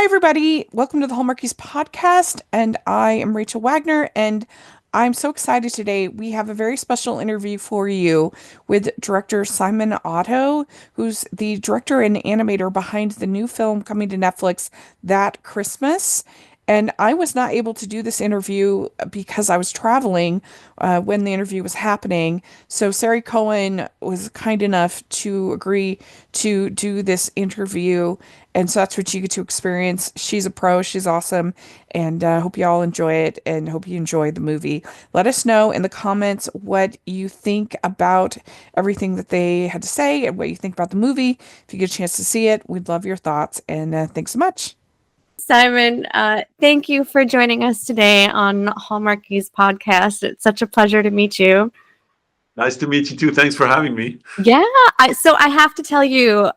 everybody. Welcome to the Hallmarkies podcast. And I am Rachel Wagner. And I'm so excited today. We have a very special interview for you with director Simon Otto, who's the director and animator behind the new film coming to Netflix that Christmas. And I was not able to do this interview because I was traveling when the interview was happening. So Sari Cohen was kind enough to agree to do this interview. And so that's what you get to experience. She's a pro. She's awesome. And hope you all enjoy it and hope you enjoy the movie. Let us know in the comments what you think about everything that they had to say and what you think about the movie. If you get a chance to see it, we'd love your thoughts. And thanks so much. Simon, thank you for joining us today on Hallmarkies podcast. It's such a pleasure to meet you. Nice to meet you too. Thanks for having me. Yeah, so I have to tell you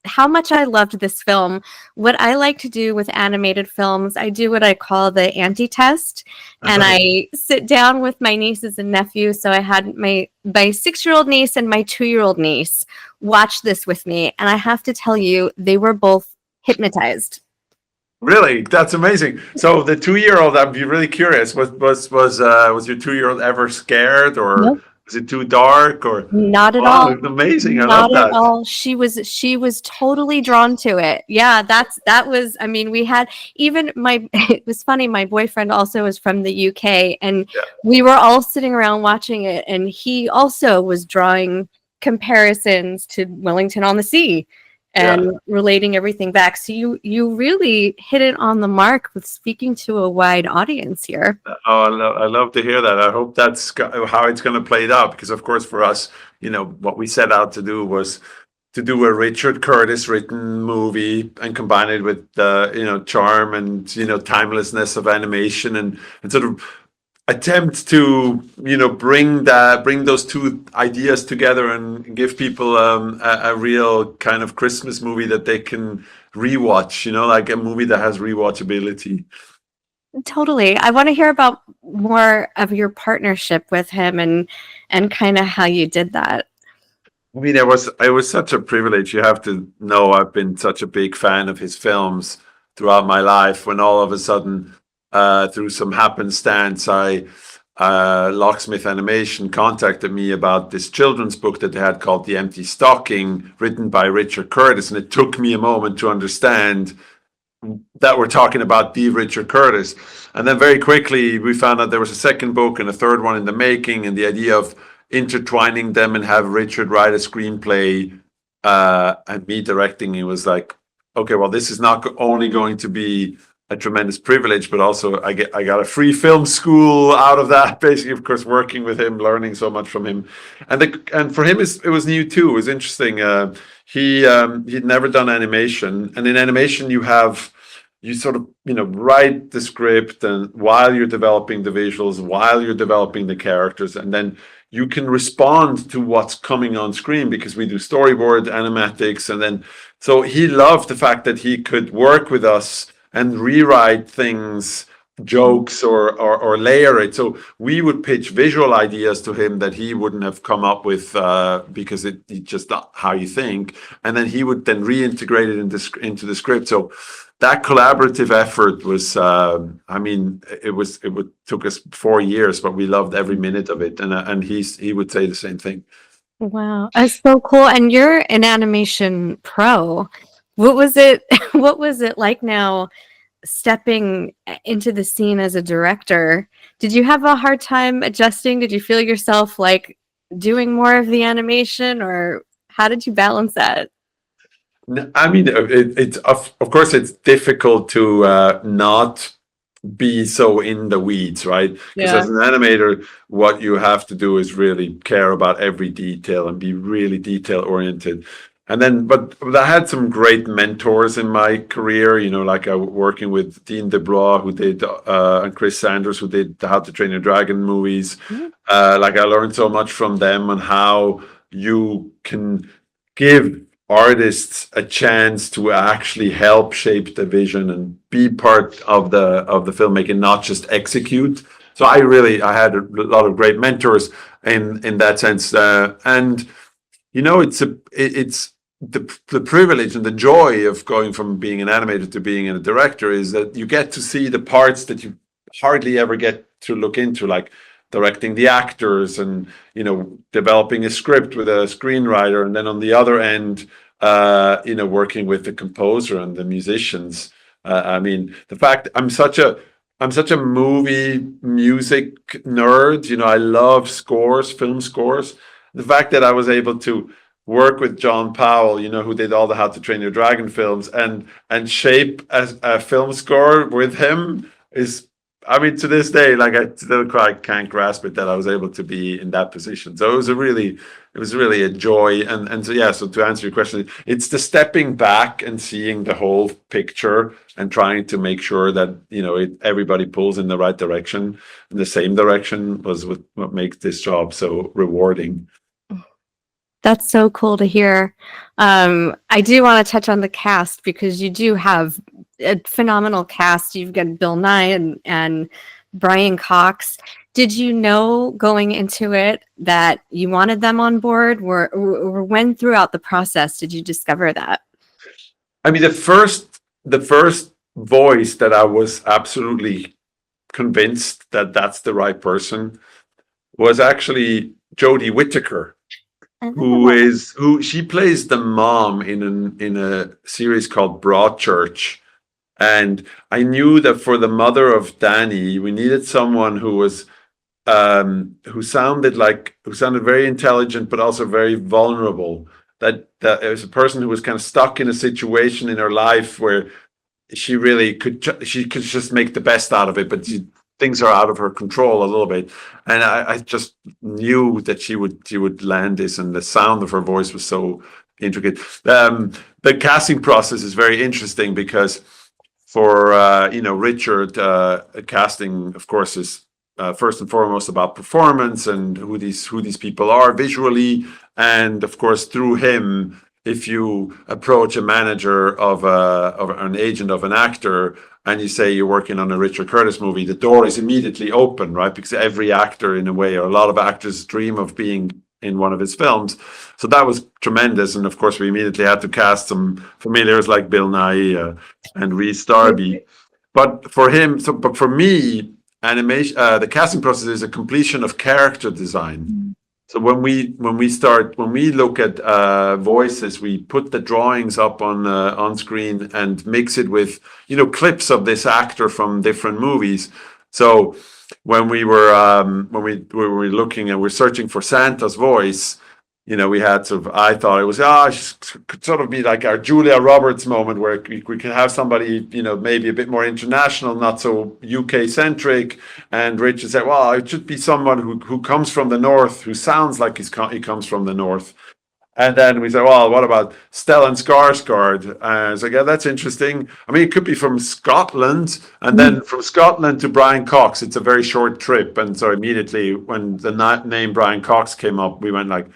how much I loved this film. What I like to do with animated films, I do what I call the anti-test, and I sit down with my nieces and nephews. So I had my 6-year-old niece and my 2-year-old niece watch this with me, and I have to tell you, they were both hypnotized. Really? That's amazing. So the 2-year-old, I'd be really curious. Was your 2-year-old ever scared, or Nope. was it too dark, or? Not at Wow, all. it's amazing. I Not love at that. all. She was totally drawn to it. Yeah, that was, I mean, we had even it was funny, my boyfriend also is from the UK, and Yeah. we were all sitting around watching it, and he also was drawing comparisons to Wellington on the Sea and relating everything back. So you really hit it on the mark with speaking to a wide audience here. Oh, I love to hear that. I hope that's how it's going to play it out, because of course for us, what we set out to do was to do a Richard Curtis written movie and combine it with charm and timelessness of animation, and sort of attempt to bring those two ideas together and give people a real kind of Christmas movie that they can rewatch, like a movie that has rewatchability. Totally. I want to hear about more of your partnership with him and kind of how you did that. I mean, it was such a privilege. You have to know I've been such a big fan of his films throughout my life. When all of a sudden, through some happenstance, Locksmith Animation contacted me about this children's book that they had called The Empty Stocking, written by Richard Curtis. And it took me a moment to understand that we're talking about the Richard Curtis. And then very quickly, we found out there was a second book and a third one in the making, and the idea of intertwining them and have Richard write a screenplay and me directing, it was like, okay, well, this is not only going to be a tremendous privilege, but also I got a free film school out of that, basically, of course, working with him, learning so much from him. And for him, it was new too. It was interesting. He'd never done animation, and in animation you sort of write the script, and while you're developing the visuals, while you're developing the characters, and then you can respond to what's coming on screen, because we do storyboard animatics. And then so he loved the fact that he could work with us and rewrite things, jokes, or layer it. So we would pitch visual ideas to him that he wouldn't have come up with because it's just not how you think. And then he would then reintegrate it into the script. So that collaborative effort was, it took us 4 years, but we loved every minute of it. And he would say the same thing. Wow, that's so cool. And you're an animation pro. What was it like now stepping into the scene as a director? Did you have a hard time adjusting? Did you feel yourself like doing more of the animation, or how did you balance that? I mean, it's of course it's difficult to not be so in the weeds, right? Because as an animator, what you have to do is really care about every detail and be really detail oriented. And then, but I had some great mentors in my career, like working with Dean DeBrois, who did, and Chris Sanders, who did the How to Train Your Dragon movies. Like I learned so much from them on how you can give artists a chance to actually help shape the vision and be part of the filmmaking, not just execute. So I had a lot of great mentors in that sense, and it's the privilege and the joy of going from being an animator to being a director is that you get to see the parts that you hardly ever get to look into, like directing the actors and developing a script with a screenwriter, and then on the other end, working with the composer and the musicians. I mean, the fact I'm such a movie music nerd. I love scores, film scores. The fact that I was able to work with John Powell, who did all the How to Train Your Dragon films, and shape a film score with him is, I mean, to this day, like I still quite can't grasp it that I was able to be in that position. So it was really a joy. And so yeah, so to answer your question, it's the stepping back and seeing the whole picture and trying to make sure that everybody pulls in the right direction, in the same direction, was what makes this job so rewarding. That's so cool to hear. I do want to touch on the cast because you do have a phenomenal cast. You've got Bill Nye and Brian Cox. Did you know going into it that you wanted them on board? Or when throughout the process did you discover that? I mean, the first voice that I was absolutely convinced that that's the right person was actually Jodie Whittaker, who she plays the mom in a series called Broadchurch. And I knew that for the mother of Danny, we needed someone who sounded very intelligent, but also very vulnerable. That it was a person who was kind of stuck in a situation in her life where she could just make the best out of it, but things are out of her control a little bit. And I just knew that she would land this, and the sound of her voice was so intricate. The casting process is very interesting because for Richard, casting, of course, is first and foremost about performance and who these people are visually, and of course through him, if you approach a manager of an agent of an actor and you say you're working on a Richard Curtis movie, the door is immediately open, right? Because every actor, in a way, or a lot of actors, dream of being in one of his films. So that was tremendous. And of course, we immediately had to cast some familiars like Bill Nye and Rhys Darby. But for me, animation, the casting process is a completion of character design. So when we look at voices, we put the drawings up on screen and mix it with clips of this actor from different movies. So when we were looking and we're searching for Santa's voice, we had I thought it was could sort of be like our Julia Roberts moment where we could have somebody maybe a bit more international, not so UK centric. And Richard said, well, it should be someone who comes from the north, who sounds like he comes from the north. And then we said, well, what about Stellan Skarsgård? I was like, yeah, that's interesting. I mean, it could be from Scotland, and then from Scotland to Brian Cox, it's a very short trip. And so immediately when the name Brian Cox came up, we went like,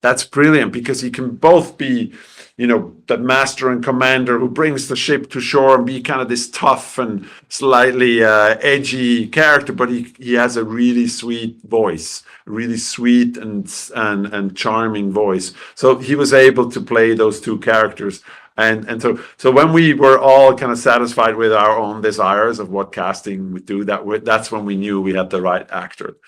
that's brilliant, because he can both be, the master and commander who brings the ship to shore and be kind of this tough and slightly edgy character, but he has a really sweet voice, really sweet and charming voice. So he was able to play those two characters. And so when we were all kind of satisfied with our own desires of what casting would do, that's when we knew we had the right actor.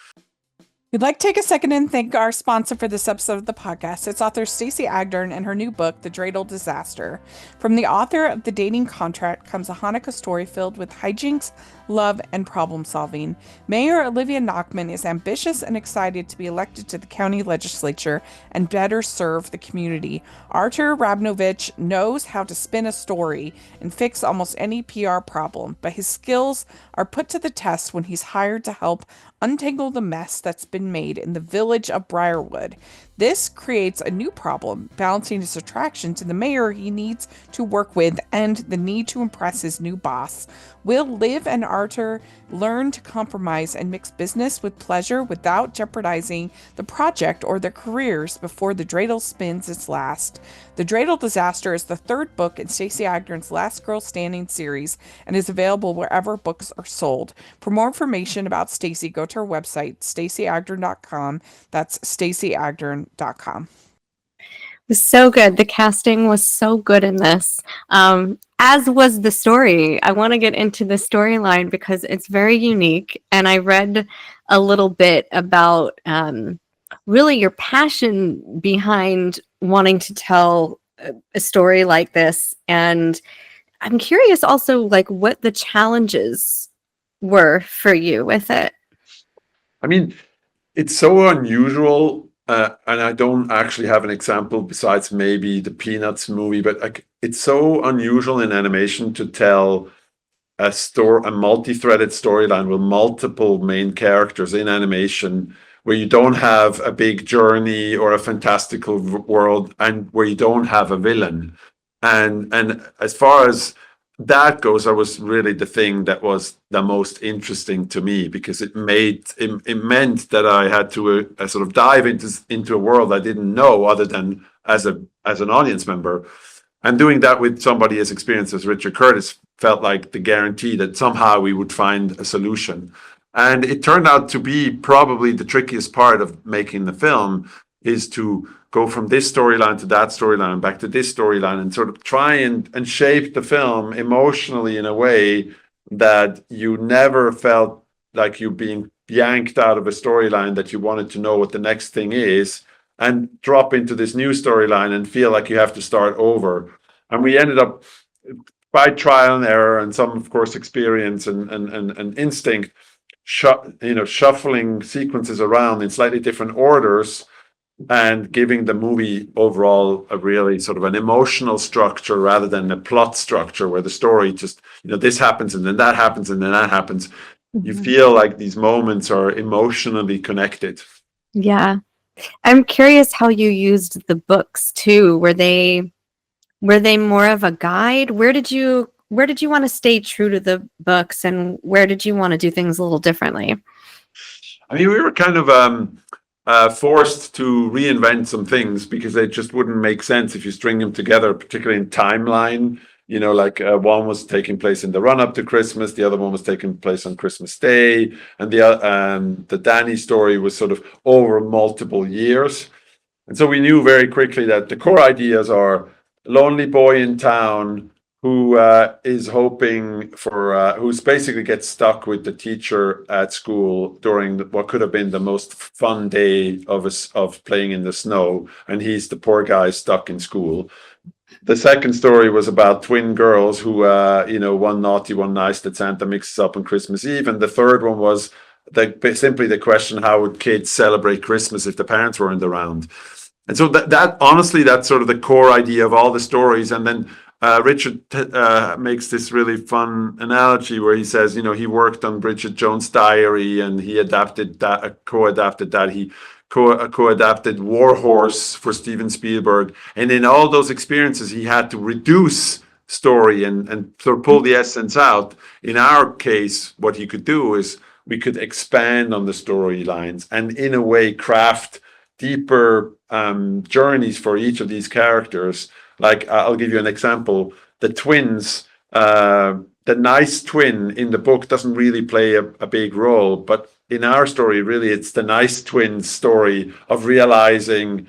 We'd like to take a second and thank our sponsor for this episode of the podcast. It's author Stacey Agdern and her new book, The Dreidel Disaster. From the author of The Dating Contract comes a Hanukkah story filled with hijinks, love, and problem solving. Mayor Olivia Nachman is ambitious and excited to be elected to the county legislature and better serve the community. Artur Rabnovich knows how to spin a story and fix almost any PR problem, but his skills are put to the test when he's hired to help untangle the mess that's been made in the village of Briarwood. This creates a new problem, balancing his attraction to the mayor he needs to work with and the need to impress his new boss. Will Liv and Artur learn to compromise and mix business with pleasure without jeopardizing the project or their careers before the dreidel spins its last? The Dreidel Disaster is the third book in Stacey Agdern's Last Girl Standing series and is available wherever books are sold. For more information about Stacey, go to her website, staceyagdern.com. That's staceyagdern.com. was so good. The casting was so good in this, as was the story. I want to get into the storyline because it's very unique. And I read a little bit about really your passion behind wanting to tell a story like this. And I'm curious also, like, what the challenges were for you with it. I mean, it's so unusual, and I don't actually have an example besides maybe the Peanuts movie, but like it's so unusual in animation to tell a multi-threaded storyline with multiple main characters in animation, where you don't have a big journey or a fantastical world, and where you don't have a villain. And as far as that goes, that was really the thing that was the most interesting to me, because it meant that I had to sort of dive into a world I didn't know other than as an audience member. And doing that with somebody as experienced as Richard Curtis felt like the guarantee that somehow we would find a solution. And it turned out to be probably the trickiest part of making the film, is to go from this storyline to that storyline, back to this storyline, and sort of try and shape the film emotionally in a way that you never felt like you being yanked out of a storyline that you wanted to know what the next thing is, and drop into this new storyline and feel like you have to start over. And we ended up, by trial and error and some, of course, experience and instinct, shuffling sequences around in slightly different orders, and giving the movie overall a really sort of an emotional structure rather than a plot structure where the story just, this happens and then that happens and then that happens. You Mhm. feel like these moments are emotionally connected. Yeah. I'm curious how you used the books too. Were they more of a guide? Where did you want to stay true to the books, and where did you want to do things a little differently? I mean, we were kind of forced to reinvent some things because they just wouldn't make sense if you string them together, particularly in timeline. Like one was taking place in the run up to Christmas, the other one was taking place on Christmas Day, and the Danny story was sort of over multiple years. And so we knew very quickly that the core ideas are lonely boy in town who is hoping for, who's basically gets stuck with the teacher at school during what could have been the most fun day of playing in the snow, and he's the poor guy stuck in school. The second story was about twin girls who, one naughty, one nice, that Santa mixes up on Christmas Eve, and the third one was simply the question: how would kids celebrate Christmas if the parents weren't around? And so that honestly, that's sort of the core idea of all the stories. And then Richard makes this really fun analogy where he says, he worked on Bridget Jones' Diary, and he adapted that, co-adapted that. He co-adapted War Horse for Steven Spielberg. And in all those experiences, he had to reduce story and sort of pull the essence out. In our case, what he could do is we could expand on the storylines and in a way craft deeper journeys for each of these characters. Like I'll give you an example: the twins. The nice twin in the book doesn't really play a big role, but in our story, really, it's the nice twin's story of realizing,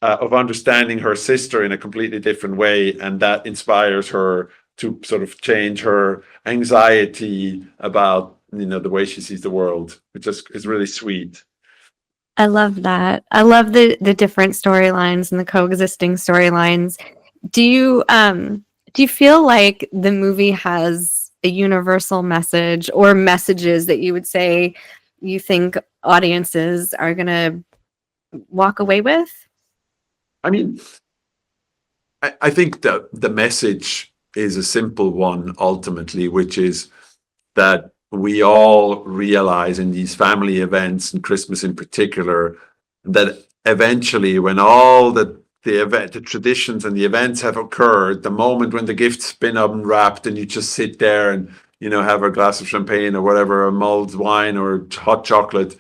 of understanding her sister in a completely different way, and that inspires her to sort of change her anxiety about the way she sees the world, which is really sweet. I love that. I love the different storylines and the coexisting storylines. Do you feel like the movie has a universal message, or messages that you would say you think audiences are gonna walk away with? I mean, I think that the message is a simple one ultimately, which is that we all realize in these family events, and Christmas in particular, that eventually, when all the traditions and the events have occurred, the moment when the gift's been unwrapped and you just sit there and have a glass of champagne or whatever, a mulled wine or hot chocolate,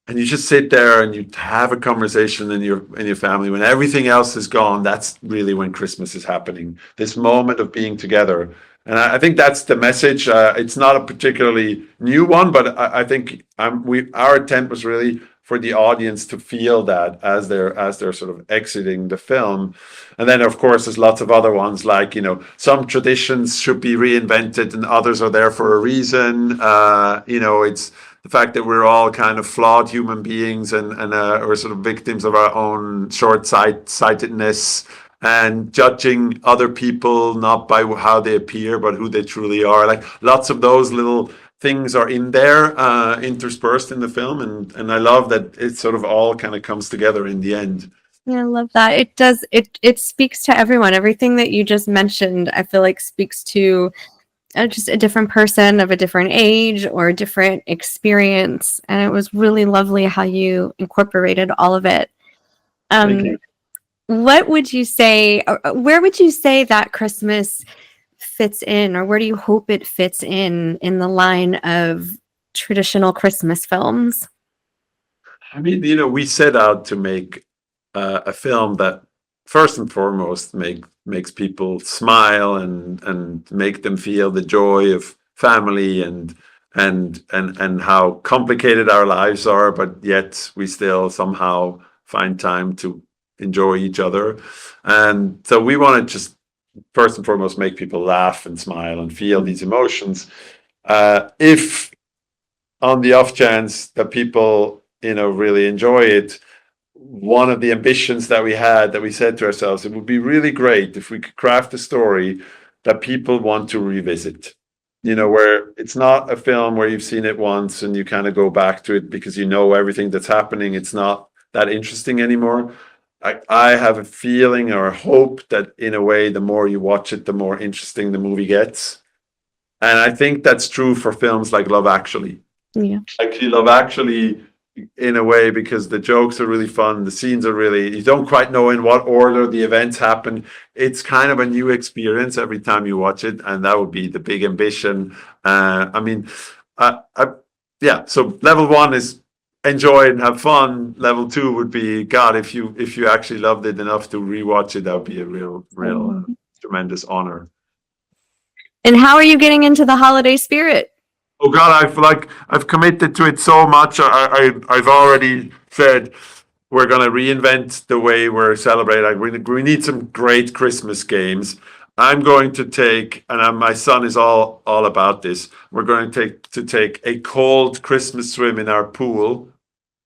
and you just sit there and you have a conversation in your family, when everything else is gone, that's really when Christmas is happening, this moment of being together. And I think that's the message. It's not a particularly new one, but I think our attempt was really for the audience to feel that as they're sort of exiting the film. And then, of course, there's lots of other ones like, some traditions should be reinvented and others are there for a reason. It's the fact that we're all kind of flawed human beings and we're sort of victims of our own short-sightedness and judging other people not by how they appear, but who they truly are. Like lots of those little things are in there, interspersed in the film, and I love that it sort of all kind of comes together in the end. Yeah, I love that. It does. It speaks to everyone. Everything that you just mentioned, I feel like speaks to just a different person of a different age or a different experience. And it was really lovely how you incorporated all of it. Thank you. What would you say, or where would you say that Christmas fits in, or where do you hope it fits in the line of traditional Christmas films? I mean, we set out to make a film that first and foremost makes people smile and make them feel the joy of family and how complicated our lives are, but yet we still somehow find time to enjoy each other. And so we want to just first and foremost make people laugh and smile and feel these emotions. If on the off chance that people, really enjoy it, one of the ambitions that we said to ourselves, it would be really great if we could craft a story that people want to revisit. Where it's not a film where you've seen it once and you kind of go back to it because you know everything that's happening. It's not that interesting anymore. I have a feeling or a hope that in a way, the more you watch it, the more interesting the movie gets. And I think that's true for films like Love Actually. Yeah. Actually, Love Actually, in a way, because the jokes are really fun, the scenes are really, you don't quite know in what order the events happen. It's kind of a new experience every time you watch it, and that would be the big ambition. I mean, yeah. So level one is enjoy it and have fun. Level two would be, God, if you actually loved it enough to rewatch it, that would be a real tremendous honor. And how are you getting into the holiday spirit? Oh God, I've committed to it so much. I've already said we're going to reinvent the way we're celebrating. Like we need some great Christmas games. I'm going to take, and my son is all about this. We're going to take a cold Christmas swim in our pool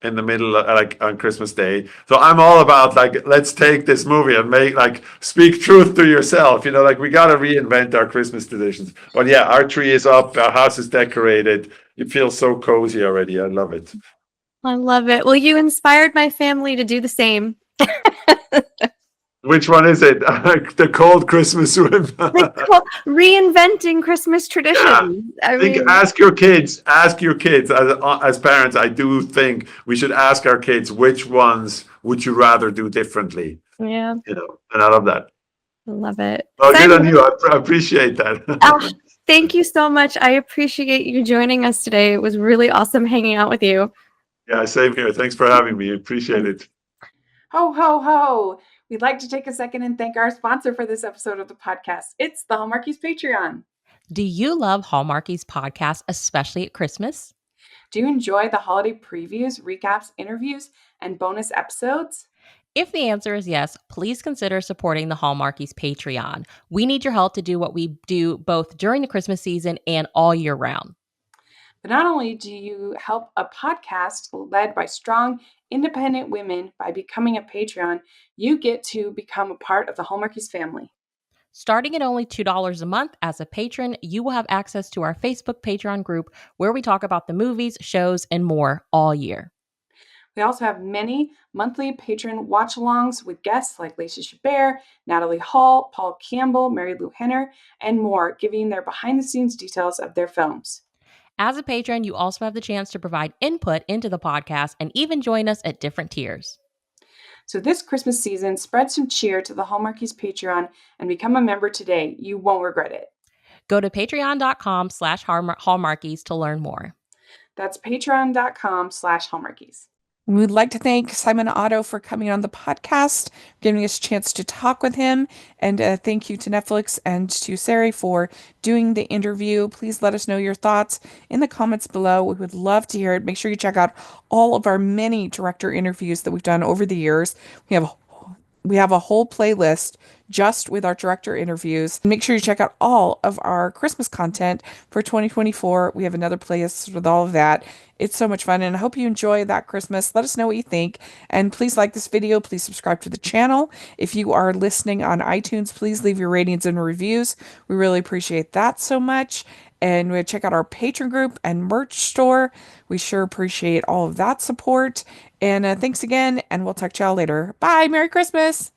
in the middle of, like on Christmas Day. So I'm all about like, let's take this movie and speak truth to yourself. Like we got to reinvent our Christmas traditions. But yeah, our tree is up, our house is decorated. It feels so cozy already. I love it. I love it. Well, you inspired my family to do the same. Which one is it? The cold Christmas swim. Reinventing Christmas traditions. Yeah. I mean, Ask your kids. As parents, I do think we should ask our kids which ones would you rather do differently. yeah, And I love that. I love it. Well, good Simon, on you. I appreciate that. thank you so much. I appreciate you joining us today. It was really awesome hanging out with you. Yeah, same here. Thanks for having me. Appreciate it. Ho, ho, ho. We'd like to take a second and thank our sponsor for this episode of the podcast. It's the Hallmarkies Patreon. Do you love Hallmarkies podcast, especially at Christmas? Do you enjoy the holiday previews, recaps, interviews, and bonus episodes? If the answer is yes, please consider supporting the Hallmarkies Patreon. We need your help to do what we do both during the Christmas season and all year round. But not only do you help a podcast led by strong, independent women by becoming a Patreon, you get to become a part of the Hallmarkies family. Starting at only $2 a month as a patron, you will have access to our Facebook Patreon group where we talk about the movies, shows, and more all year. We also have many monthly patron watch-alongs with guests like Lacey Chabert, Natalie Hall, Paul Campbell, Mary Lou Henner, and more, giving their behind-the-scenes details of their films. As a patron, you also have the chance to provide input into the podcast and even join us at different tiers. So this Christmas season, spread some cheer to the Hallmarkies Patreon and become a member today. You won't regret it. Go to patreon.com/Hallmarkies to learn more. That's patreon.com/Hallmarkies. We'd like to thank Simon Otto for coming on the podcast, giving us a chance to talk with him. And thank you to Netflix and to Sari for doing the interview. Please let us know your thoughts in the comments below. We would love to hear it. Make sure you check out all of our many director interviews that we've done over the years. We have a whole playlist just with our director interviews. Make sure you check out all of our Christmas content for 2024. We have another playlist with all of that. It's so much fun, and I hope you enjoy that Christmas. Let us know what you think, and please like this video. Please subscribe to the channel. If you are listening on iTunes, please leave your ratings and reviews. We really appreciate that so much. And we check out our Patreon group and merch store. We sure appreciate all of that support. And thanks again, and we'll talk to y'all later. Bye. Merry Christmas.